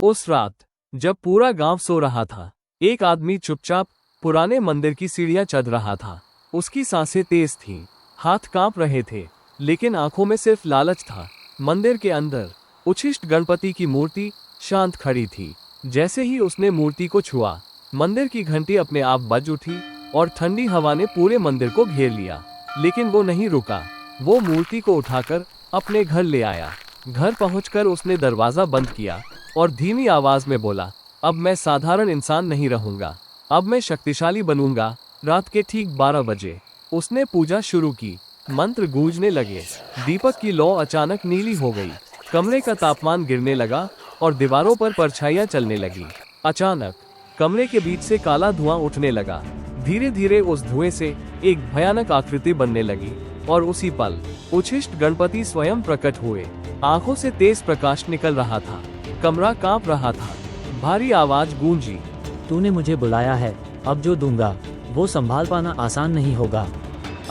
उस रात जब पूरा गांव सो रहा था, एक आदमी चुपचाप पुराने मंदिर की सीढ़ियां चढ़ रहा था। उसकी सांसें तेज थीं, हाथ कांप रहे थे, लेकिन आंखों में सिर्फ लालच था। मंदिर के अंदर उच्छिष्ट गणपति की मूर्ति शांत खड़ी थी। जैसे ही उसने मूर्ति को छुआ, मंदिर की घंटी अपने आप बज उठी और ठंडी हवा ने पूरे मंदिर को घेर लिया। लेकिन वो नहीं रुका। वो मूर्ति को उठाकर अपने घर ले आया। घर पहुंचकर उसने दरवाजा बंद किया और धीमी आवाज में बोला, अब मैं साधारण इंसान नहीं रहूंगा, अब मैं शक्तिशाली बनूंगा। रात के ठीक 12 बजे उसने पूजा शुरू की। मंत्र गूंजने लगे। दीपक की लौ अचानक नीली हो गई। कमरे का तापमान गिरने लगा और दीवारों पर परछाइयां चलने लगी। अचानक कमरे के बीच से काला धुआं उठने लगा। धीरे धीरे उस धुएं से एक भयानक आकृति बनने लगी और उसी पल उच्छिष्ट गणपति स्वयं प्रकट हुए। आंखों से तेज प्रकाश निकल रहा था। कमरा कांप रहा था। भारी आवाज गूंजी, तूने मुझे बुलाया है, अब जो दूंगा वो संभाल पाना आसान नहीं होगा।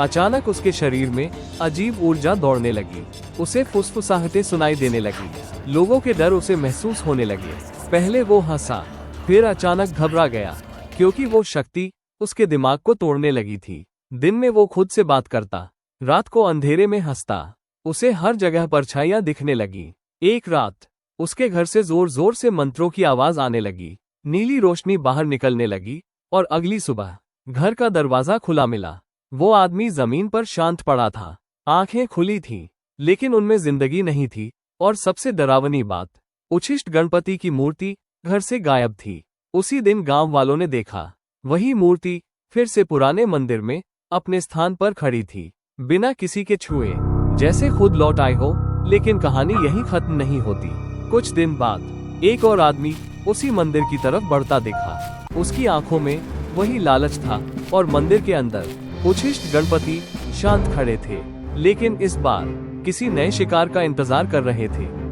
अचानक उसके शरीर में अजीब ऊर्जा दौड़ने लगी। उसे फुसफुसाहटें सुनाई देने लगी। लोगों के डर उसे महसूस होने लगे। पहले वो हंसा, फिर अचानक घबरा गया, क्योंकि वो शक्ति उसके दिमाग को तोड़ने लगी थी। दिन में वो खुद से बात करता, रात को अंधेरे में हंसता। उसे हर जगह परछाइयां दिखने लगी। एक रात उसके घर से जोर जोर से मंत्रों की आवाज आने लगी। नीली रोशनी बाहर निकलने लगी और अगली सुबह घर का दरवाजा खुला मिला। वो आदमी जमीन पर शांत पड़ा था। आंखें खुली थीं, लेकिन उनमें जिंदगी नहीं थी। और सबसे डरावनी बात, उच्छिष्ट गणपति की मूर्ति घर से गायब थी। उसी दिन गांव वालों ने देखा, वही मूर्ति फिर से पुराने मंदिर में अपने स्थान पर खड़ी थी, बिना किसी के छुए, जैसे खुद लौट आए हो। लेकिन कहानी यहीं खत्म नहीं होती। कुछ दिन बाद एक और आदमी उसी मंदिर की तरफ बढ़ता दिखा। उसकी आंखों में वही लालच था और मंदिर के अंदर उच्छिष्ट गणपति शांत खड़े थे, लेकिन इस बार किसी नए शिकार का इंतजार कर रहे थे।